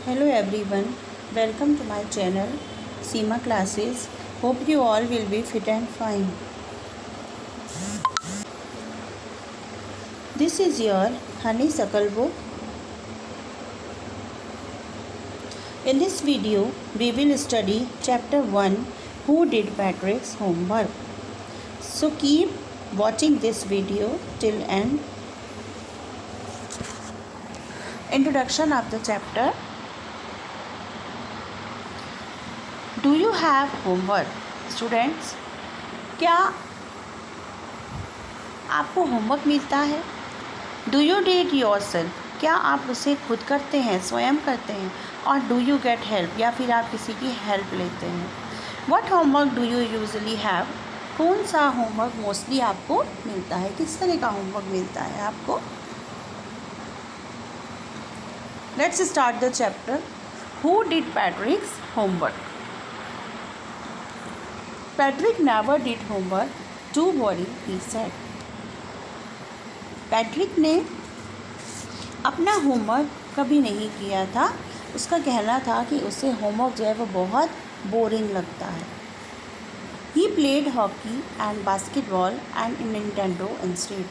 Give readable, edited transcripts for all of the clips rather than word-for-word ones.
Hello everyone, welcome to my channel Seema Classes. Hope you all will be fit and fine. This is your honeysuckle book. In this video, we will study chapter 1, Who Did Patrick's Homework. So keep watching this video till end. Introduction of the chapter. Do you have homework? Students, क्या आपको homework मिलता है? Do you deed your self? क्या आप उसे खुद करते हैं, स्वयं करते हैं? और डू यू गेट हेल्प, या फिर आप किसी की हेल्प लेते हैं? What homework do you usually have? कौन सा होमवर्क मोस्टली आपको मिलता है? किस तरह का होमवर्क मिलता है आपको? Let's start the chapter. Who did पैट्रिक्स homework? Patrick never did homework. Too worried, he said. Patrick ने अपना होमवर्क कभी नहीं किया था. उसका कहना था कि उसे होमवर्क जो है वो बहुत बोरिंग लगता है. He played hockey and basketball and Nintendo instead.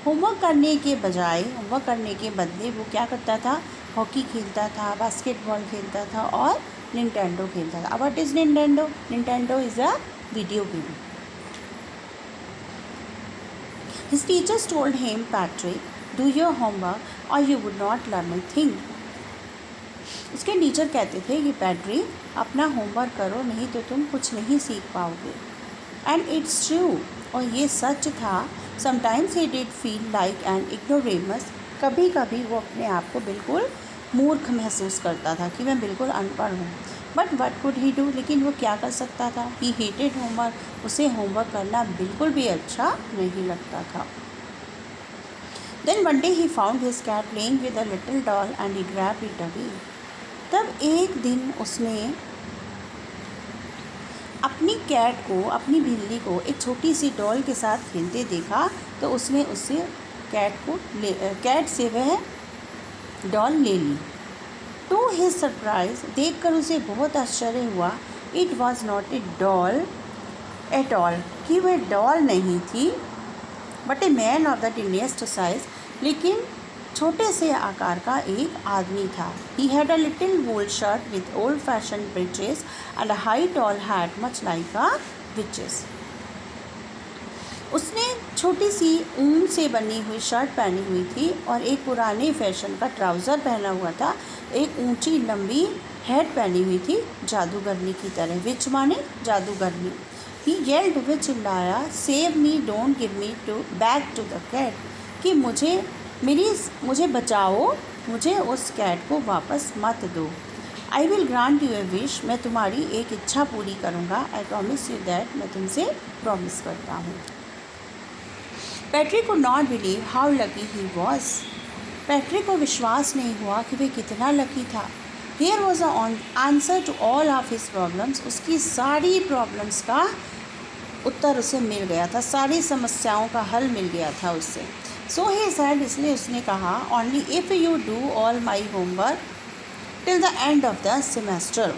Homework करने के बजाय, होमवर्क करने के बदले वो क्या करता था? हॉकी खेलता था, बास्केटबॉल खेलता था और निंटेंडो खेलता था. What is Nintendo? Nintendo is a video game. His teachers told him, Patrick, do your homework or you would not learn a thing. उसके टीचर कहते थे कि पैट्रिक अपना होमवर्क करो, नहीं तो तुम कुछ नहीं सीख पाओगे. एंड इट्स ट्रू, और ये सच था. Sometimes he did feel like an ignoramus. कभी कभी वो अपने आप को बिल्कुल मूर्ख महसूस करता था कि मैं बिल्कुल अनपढ़ हूँ. But what could he do? लेकिन वो क्या कर सकता था? He hated homework. उसे होमवर्क करना बिल्कुल भी अच्छा नहीं लगता था. Then one day he found his cat playing with a little doll and he grabbed it away. तब एक दिन उसने अपनी कैट को, अपनी बिल्ली को एक छोटी सी डॉल के साथ खेलते देखा, तो उसने उससे कैट से वह डॉल ले ली. टू हिज सरप्राइज, देख कर उसे बहुत आश्चर्य हुआ. It was not a doll at all, कि वह डॉल नहीं थी, but a man of the tiniest size, लेकिन छोटे से आकार का एक आदमी था. He had a little wool shirt with old fashion breeches and a high tall hat much like a witches. उसने छोटी सी ऊन से बनी हुई शर्ट पहनी हुई थी और एक पुराने फैशन का ट्राउज़र पहना हुआ था. एक ऊंची लंबी हैट पहनी हुई थी, जादूगरनी की तरह. विच माने जादूगरनी. ही येल्ड, वे चिल्लाया, save me, don't give me to back to the cat, कि मुझे बचाओ, मुझे उस कैट को वापस मत दो. I will grant U A wish, मैं तुम्हारी एक इच्छा पूरी करूँगा. आई प्रॉमिस यू दैट, मैं तुमसे प्रॉमिस करता हूँ. Patrick could not believe how lucky he was. Patrick को विश्वास नहीं हुआ कि वह कितना लकी था. Here was an answer to all of his problems. उसकी सारी प्रॉब्लम्स का उत्तर उसे मिल गया था, सारी समस्याओं का हल मिल गया था उससे. So he said, इसलिए उसने कहा, only if you do all my homework till the end of the semester.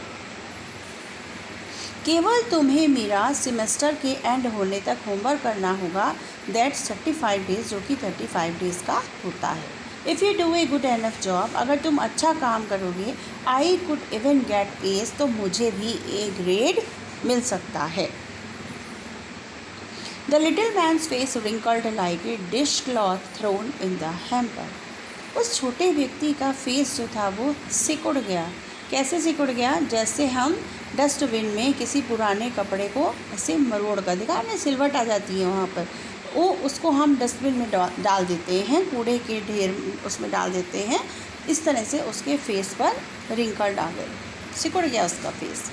केवल तुम्हें मेरा सेमेस्टर के एंड होने तक होमवर्क करना होगा. दैट्स 35 डेज़, जो कि 35 डेज़ का होता है. If you do a good enough job, अगर तुम अच्छा काम करोगे, I could even get A's, तो मुझे भी ए ग्रेड मिल सकता है. The little man's face wrinkled like a dishcloth thrown in the hamper. उस छोटे व्यक्ति का फेस जो था वो सिकुड़ गया. कैसे सिकुड़ गया? जैसे हम डस्टबिन में किसी पुराने कपड़े को ऐसे मरोड़ कर, देखा आपने, सिलवट आ जाती है वहाँ पर, वो उसको हम डस्टबिन में डाल देते हैं, कूड़े के ढेर उसमें डाल देते हैं. इस तरह से उसके फेस पर रिंकल्ड आ गए, सिकुड़ गया उसका फेस.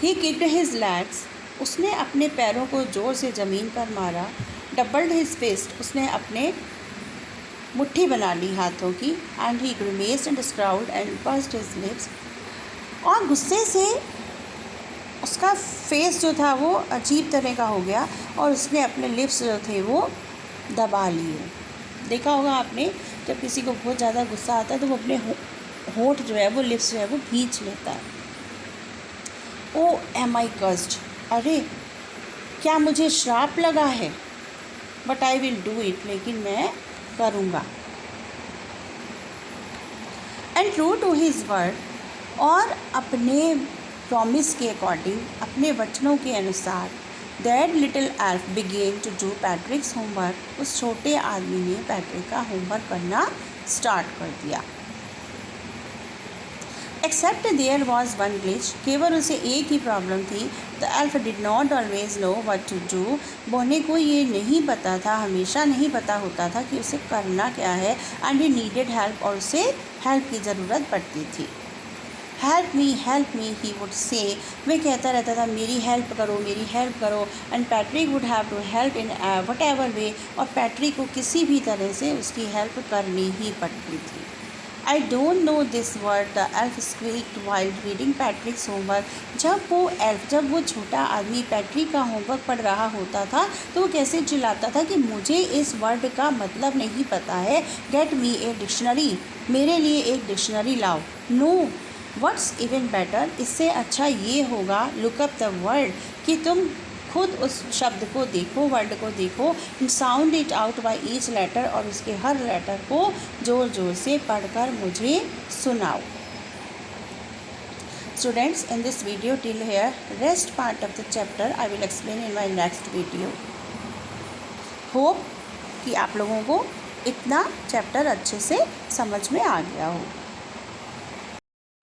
ही किक्ड हिज लेग्स, उसने अपने पैरों को ज़ोर से ज़मीन पर मारा. डबल्ड हिज फिस्ट, उसने अपने मुट्ठी बना ली हाथों की. And he grimaced and scowled and pursed his lips, और गुस्से से उसका फेस जो था वो अजीब तरह का हो गया और उसने अपने लिप्स जो थे वो दबा लिए. देखा होगा आपने, जब किसी को बहुत ज़्यादा गुस्सा आता है तो वो अपने होंठ जो है वो, लिप्स जो है वो भींच लेता है। ओ एम आई कर्स्ड, अरे क्या मुझे श्राप लगा है, but I will do it, लेकिन मैं करूँगा। And true to his word, और अपने प्रॉमिस के अकॉर्डिंग, अपने वचनों के अनुसार, that little elf began to do Patrick's homework, उस छोटे आदमी ने पैट्रिक का होमवर्क करना स्टार्ट कर दिया। Except there was one glitch, केवल उसे एक ही प्रॉब्लम थी। The elf did not always know what to do, बोने को ये नहीं पता था, हमेशा नहीं पता होता था कि उसे करना क्या है। एंड ही नीडेड हेल्प, और उसे हेल्प की ज़रूरत पड़ती थी। Help me he would say, वह कहता रहता था मेरी हेल्प करो, मेरी हेल्प करो। And Patrick would have to help in whatever way, और पैट्रिक को किसी भी तरह से उसकी हेल्प करनी ही पड़ती थी। I don't know this word, the elf squeaked while reading Patrick's homework, जब वो छोटा आदमी पैट्रिक का होमवर्क पढ़ रहा होता था तो वो कैसे चिल्लाता था कि मुझे इस वर्ड का मतलब नहीं पता है। गेट मी ए डिक्शनरी, मेरे लिए एक डिक्शनरी लाओ। नो, व्हाट्स इवन बेटर, इससे अच्छा ये होगा, लुक अप द वर्ड, कि तुम खुद उस शब्द को देखो, वर्ड को देखो, and sound it out by each letter, और उसके हर लेटर को ज़ोर ज़ोर से पढ़कर मुझे सुनाओ। Students, in this video till here, rest part of the chapter I will explain in my next video. Hope कि आप लोगों को इतना चैप्टर अच्छे से समझ में आ गया हो।